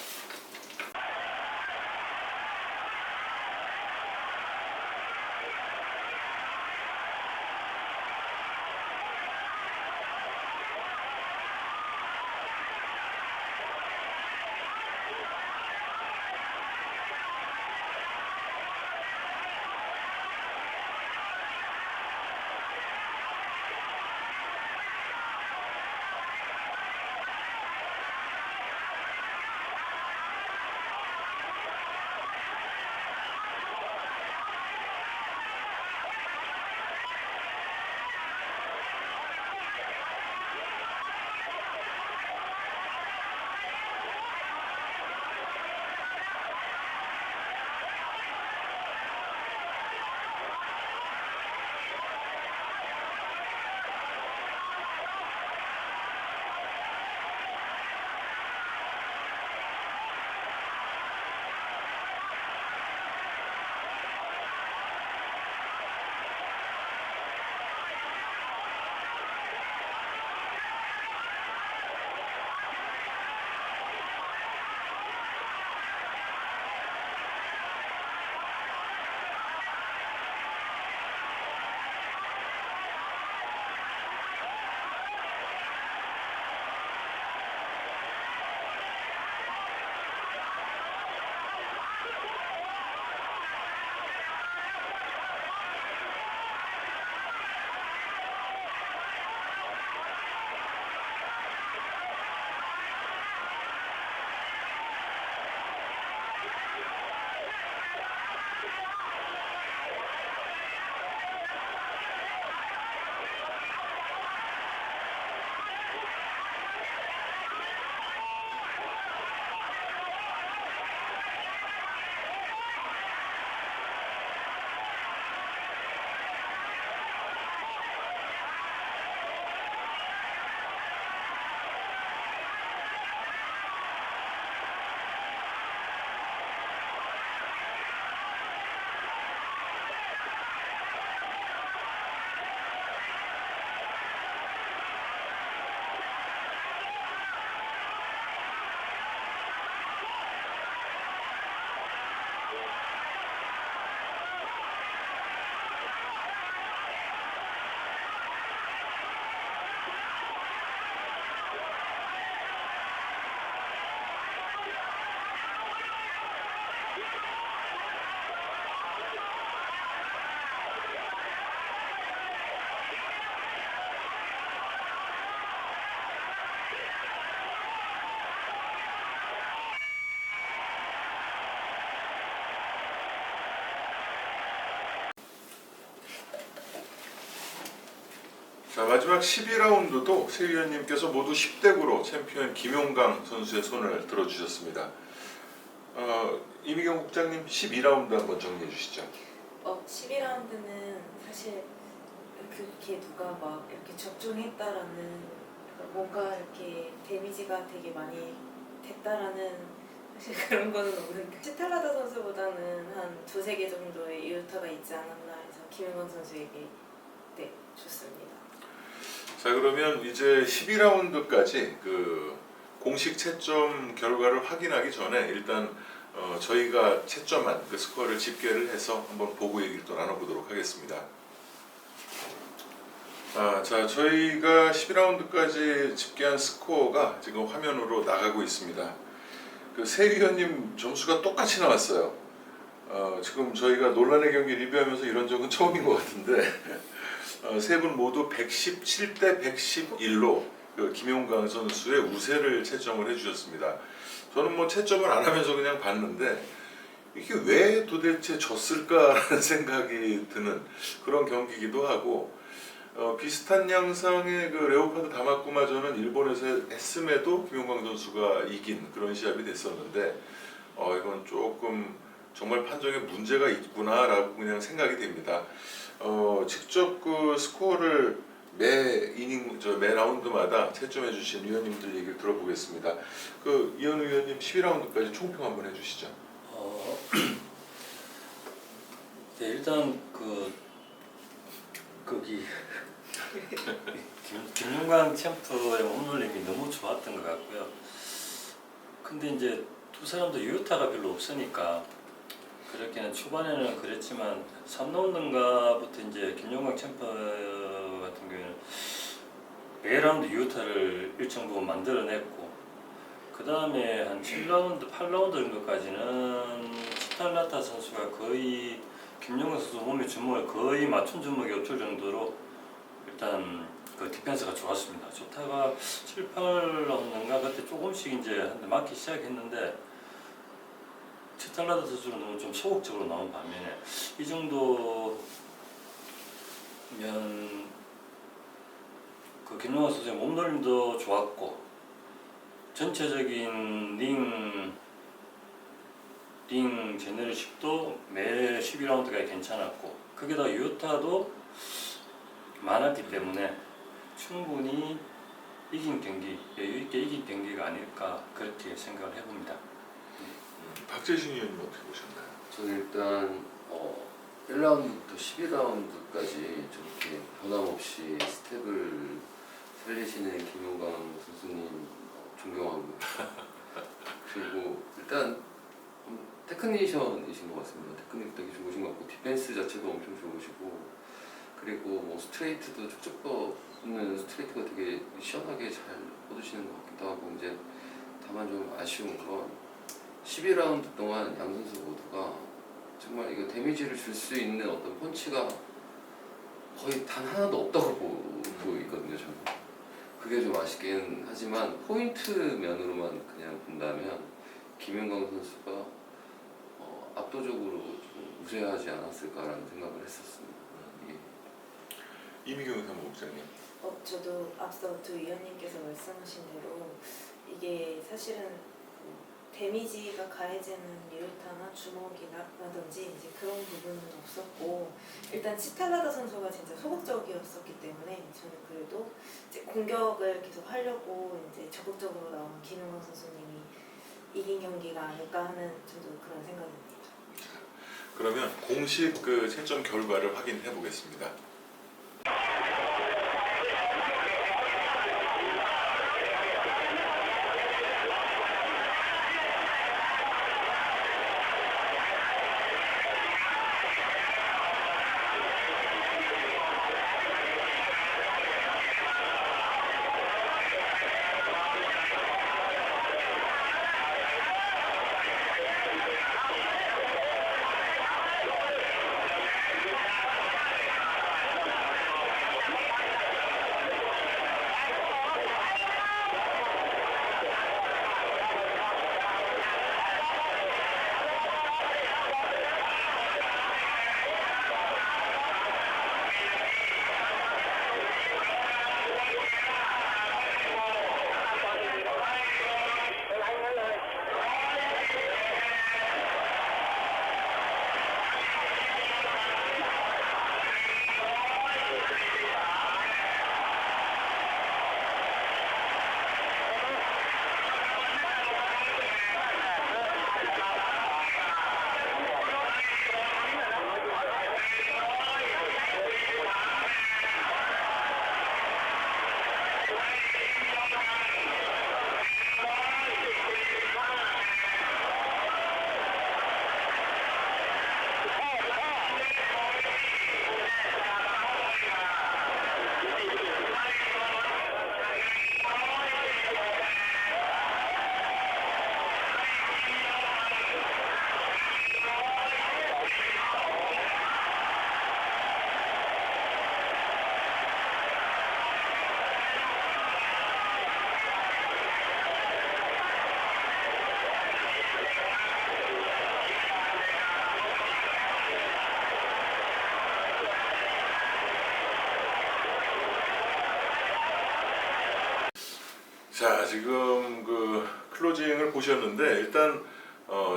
자, 마지막 12라운드도 세 위원님께서 모두 10대 9로 챔피언 김용광 선수의 손을 들어주셨습니다. 이미경 국장님 12라운드 한번 정리해 주시죠. 12라운드는 사실 그렇게 누가 막 이렇게 적중했다라는, 뭔가 이렇게 데미지가 되게 많이 됐다라는 사실 그런 거는 없는데, 치탈라다 선수보다는 한 2-3개 정도의 이유타가 있지 않았나 해서 김용광 선수에게 줬습니다. 자, 그러면 이제 12라운드까지 그 공식 채점 결과를 확인하기 전에 일단 저희가 채점한 그 스코어를 집계를 해서 한번 보고 얘기를 또 나눠보도록 하겠습니다. 자, 저희가 12라운드까지 집계한 스코어가 지금 화면으로 나가고 있습니다. 그 세 위원님 점수가 똑같이 나왔어요. 지금 저희가 논란의 경기 리뷰하면서 이런 적은 처음인 것 같은데 세 분 모두 117대 111로 그 김용광 선수의 우세를 채점을 해주셨습니다. 저는 뭐 채점을 안 하면서 그냥 봤는데 이게 왜 도대체 졌을까라는 생각이 드는 그런 경기이기도 하고, 비슷한 양상의 그 레오파드 다마쿠마전은 일본에서 했음에도 김용광 선수가 이긴 그런 시합이 됐었는데 이건 조금 정말 판정에 문제가 있구나라고 그냥 생각이 됩니다. 직접 그 스코어를 매 라운드마다 채점해 주신 위원님들 얘기를 들어보겠습니다. 그 이현우 위원님 12라운드까지 총평 한번 해주시죠. 네, 일단 거기 김용광 챔프의 몸놀림이 너무 좋았던 것 같고요. 근데 이제 두 사람도 유효타가 별로 없으니까 그렇게는 초반에는 그랬지만 3라운드인가부터 이제 김용광 챔프 같은 경우에는 매 라운드 유효타를 일정 부분 만들어냈고 그 다음에 한 7라운드, 8라운드 정도까지는 치탈라타 선수가 거의 김용광 선수 몸에 주먹을 거의 맞춘 주먹이 없을 정도로 일단 그 디펜스가 좋았습니다. 좋다가 7, 8라운드인가 그때 조금씩 이제 한 대 맞기 시작했는데 치탈라타 선수는 너무 좀 소극적으로 나온 반면에 이 정도면 그 김용광 선수의 몸놀림도 좋았고 전체적인 링 제너럴십도 매 12라운드가 괜찮았고 거기다 유효타도 많았기 때문에 충분히 이긴 경기, 여유있게 이긴 경기가 아닐까 그렇게 생각을 해봅니다. 박재신 위원님 어떻게 보셨나요? 저는 일단 1라운드부터 12라운드까지 저렇게 변함없이 스텝을 살리시는 김용광 선수님 존경하고 그리고 일단 테크니션이신 것 같습니다. 테크닉 되게 좋으신 것 같고 디펜스 자체도 엄청 좋으시고 그리고 뭐 스트레이트도 쭉쭉 뻗는 스트레이트가 되게 시원하게 잘 뻗으시는 것 같기도 하고 이제 다만 좀 아쉬운 건 12라운드 동안 양 선수 모두가 정말 이거 데미지를 줄 수 있는 어떤 펀치가 거의 단 하나도 없다고 보이거든요. 저는 그게 좀 아쉽긴 하지만 포인트 면으로만 그냥 본다면 김용광 선수가 압도적으로 좀 우세하지 않았을까라는 생각을 했었습니다. 이미경 사무국장님. 저도 앞서 두 위원님께서 말씀하신 대로 이게 사실은 데미지가 가해지는 유효타나 주먹이라든지 이제 그런 부분은 없었고 일단 치탈라다 선수가 진짜 소극적이었었기 때문에 저는 그래도 이제 공격을 계속 하려고 이제 적극적으로 나온 김용광 선수님이 이긴 경기가 아닐까 하는 저도 그런 생각입니다. 그러면 공식 그 채점 결과를 확인해 보겠습니다. 자, 지금 그 클로징을 보셨는데 일단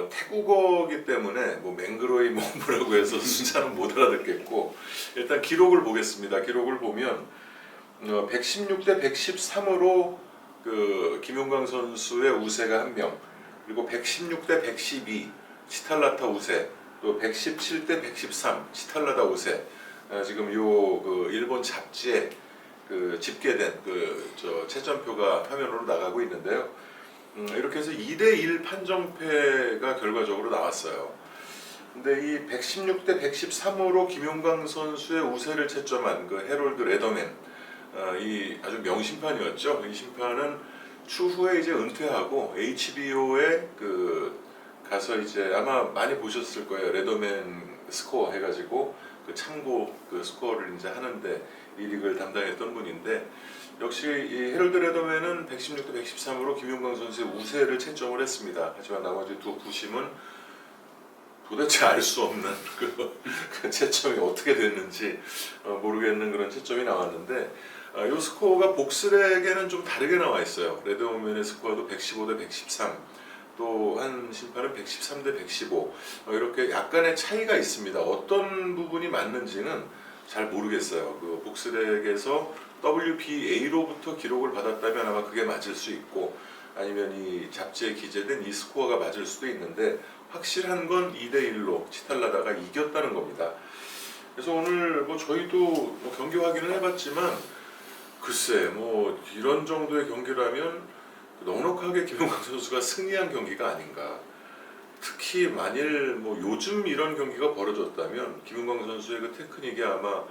태국어기 때문에 뭐 맹그로이 뭐라고 해서 숫자는 못 알아듣겠고 일단 기록을 보겠습니다. 기록을 보면 116대 113으로 그 김용광 선수의 우세가 1명, 그리고 116대 112 치탈라타 우세, 또 117대 113 치탈라다 우세. 지금 요 그 일본 잡지에 그 집계된 그 저 채점표가 화면으로 나가고 있는데요. 이렇게 해서 2대1 판정패가 결과적으로 나왔어요. 근데 이 116대 113으로 김용광 선수의 우세를 채점한 그 해롤드 레더맨, 이 아주 명심판이었죠. 이 심판은 추후에 이제 은퇴하고 HBO에 그 가서 이제 아마 많이 보셨을 거예요. 레더맨 스코어 해가지고 그 참고 그 스코어를 이제 하는데 리릭을 담당했던 분인데, 역시 이 해롤드 레더맨은 116대 113으로 김용광 선수의 우세를 채점을 했습니다. 하지만 나머지 두 부심은 도대체 알 수 없는 그 채점이 어떻게 됐는지 모르겠는 그런 채점이 나왔는데, 이 스코어가 복슬에게는 좀 다르게 나와 있어요. 레더맨의 스코어도 115대 113, 또 한 심판은 113대 115, 이렇게 약간의 차이가 있습니다. 어떤 부분이 맞는지는 잘 모르겠어요. 그 복슬에게서 WPA로부터 기록을 받았다면 아마 그게 맞을 수 있고, 아니면 이 잡지에 기재된 이 스코어가 맞을 수도 있는데, 확실한 건 2대1로 치탈라다가 이겼다는 겁니다. 그래서 오늘 뭐 저희도 뭐 경기 확인을 해봤지만, 글쎄 뭐 이런 정도의 경기라면 넉넉하게 김용광 선수가 승리한 경기가 아닌가. 특히 만일 뭐 요즘 이런 경기가 벌어졌다면 김용광 선수의 그 테크닉이 아마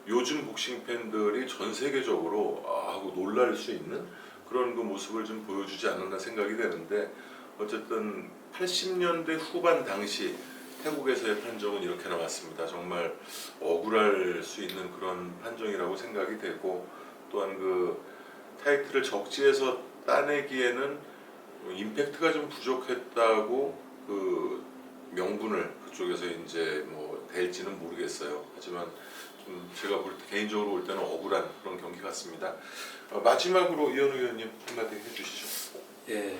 요즘 복싱 팬들이 전 세계적으로 하고 놀랄 수 있는 그런 그 모습을 좀 보여주지 않았나 생각이 되는데, 어쨌든 80년대 후반 당시 태국에서의 판정은 이렇게 나왔습니다. 정말 억울할 수 있는 그런 판정이라고 생각이 되고, 또한 그 타이틀을 적지에서 따내기에는 임팩트가 좀 부족했다고 그 명분을 그쪽에서 이제 뭐 댈지는 모르겠어요. 하지만 좀 제가 볼 때 개인적으로 볼 때는 억울한 그런 경기 같습니다. 마지막으로 이현우 의원님 한마디 해주시죠. 예,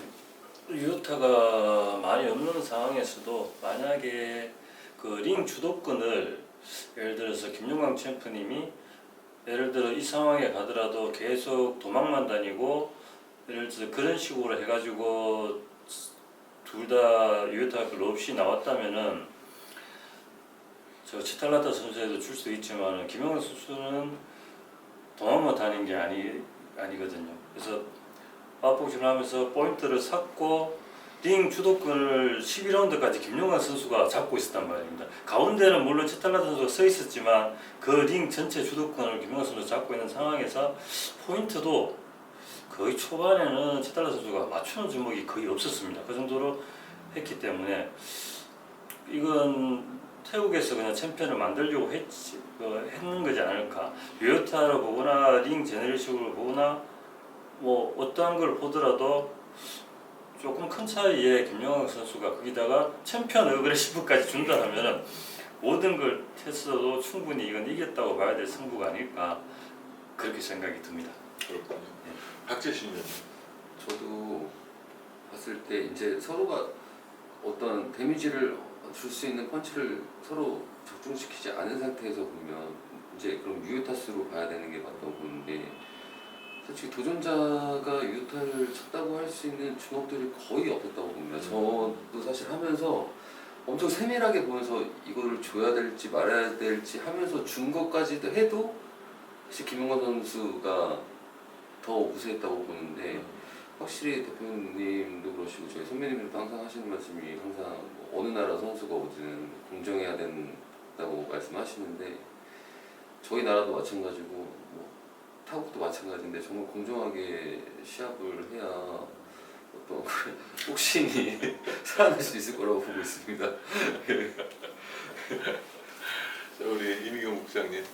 유효타가 많이 없는 상황에서도 만약에 그 링 주도권을 예를 들어서 김용광 챔프님이 예를 들어 이 상황에 가더라도 계속 도망만 다니고 예를 들어서 그런 식으로 해가지고 둘 다 유효타가 별로 없이 나왔다면은 저 치탈라타 선수에도 줄 수 있지만 김용광 선수는 도망만 다니는 게 아니거든요. 그래서 맞복싱을 하면서 포인트를 샀고 링 주도권을 11라운드까지 김용광 선수가 잡고 있었단 말입니다. 가운데는 물론 치탈라타 선수가 서 있었지만 그 링 전체 주도권을 김용광 선수가 잡고 있는 상황에서 포인트도 거의 초반에는 치탈라타 선수가 맞추는 주먹이 거의 없었습니다. 그 정도로 했기 때문에 이건 태국에서 그냥 챔피언을 만들려고 했는 거지 않을까. 유효타로 보거나 링 제너레이션으로 보거나 뭐 어떠한 걸 보더라도 조금 큰 차이에 김용광 선수가 거기다가 챔피언 어그레시브까지 준다 하면은 모든 걸 했어도 충분히 이건 이겼다고 봐야 될 승부가 아닐까, 그렇게 생각이 듭니다. 그렇군요. 박재신 의원님. 저도 봤을 때 이제 서로가 어떤 데미지를 줄 수 있는 펀치를 서로 적중시키지 않은 상태에서 보면 이제 그럼 유효타수로 봐야 되는 게 맞다고 보는데, 솔직히 도전자가 유효타를 쳤다고 할 수 있는 주먹들이 거의 없었다고 봅니다. 저도 사실 하면서 엄청 세밀하게 보면서 이거를 줘야 될지 말아야 될지 하면서 준 것까지도 해도 사실 김용광 선수가 더 우세했다고 보는데, 확실히 대표님도 그러시고 저희 선배님들도 항상 하시는 말씀이 항상 뭐 어느 나라 선수가 오든 공정해야 된다고 말씀하시는데, 저희 나라도 마찬가지고 뭐 타국도 마찬가지인데 정말 공정하게 시합을 해야 어떤 복싱이 살아날 수 있을 거라고 보고 있습니다. 자, 우리 이미경 국장님.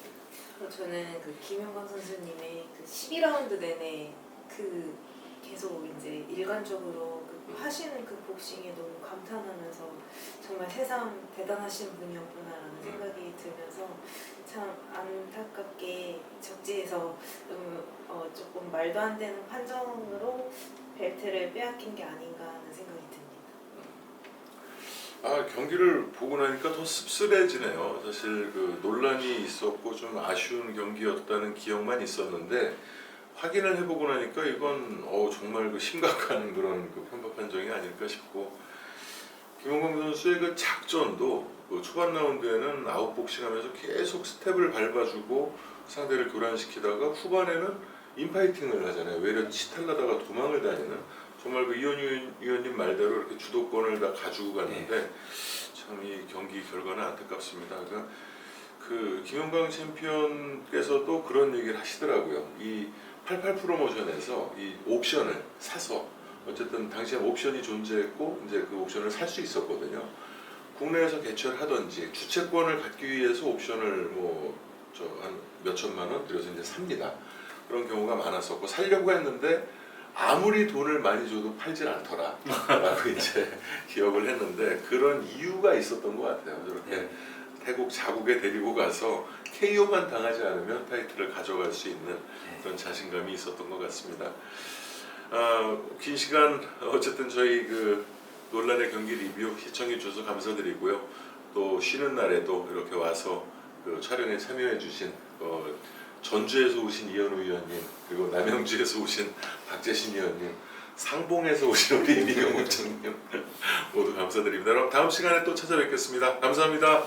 저는 그 김용광 선수님의 그 12라운드 내내 그 계속 이제 일관적으로 그 하시는 그 복싱에 너무 감탄하면서 정말 새삼 대단하신 분이었구나라는 생각이 들면서 참 안타깝게 적지에서 조금 말도 안 되는 판정으로 벨트를 빼앗긴 게 아닌가 하는 생각이 듭니다. 경기를 보고 나니까 더 씁쓸해지네요. 사실 그 논란이 있었고 좀 아쉬운 경기였다는 기억만 있었는데 확인을 해보고 나니까 이건 정말 그 심각한 그런 그 편파 판정이 아닐까 싶고, 김용광 선수의 그 작전도 그 초반 라운드에는 아웃복싱하면서 계속 스텝을 밟아주고 상대를 교란시키다가 후반에는 인파이팅을 하잖아요. 외려 치탈나다가 도망을 다니는, 정말 그 이현유 위원님 말대로 이렇게 주도권을 다 가지고 갔는데 참 이 경기 결과는 안타깝습니다. 그러니까 그 김용광 챔피언께서도 그런 얘기를 하시더라고요. 이 88 프로모션에서 이 옵션을 사서, 어쨌든 당시에 옵션이 존재했고 이제 그 옵션을 살 수 있었거든요. 국내에서 개최를 하든지 주최권을 갖기 위해서 옵션을 한 몇천만 원 들여서 이제 삽니다. 그런 경우가 많았었고, 살려고 했는데 아무리 돈을 많이 줘도 팔질 않더라 라고 이제 기억을 했는데, 그런 이유가 있었던 것 같아요. 저렇게 태국 자국에 데리고 가서 KO만 당하지 않으면 타이틀을 가져갈 수 있는 그런 자신감이 있었던 것 같습니다. 긴 시간 어쨌든 저희 그 논란의 경기 리뷰 시청해 주셔서 감사드리고요. 또 쉬는 날에도 이렇게 와서 그 촬영에 참여해 주신 전주에서 오신 이현우 위원님, 그리고 남양주에서 오신 박재신 위원님, 상봉에서 오신 우리 이명호 총님 모두 감사드립니다. 그럼 다음 시간에 또 찾아뵙겠습니다. 감사합니다.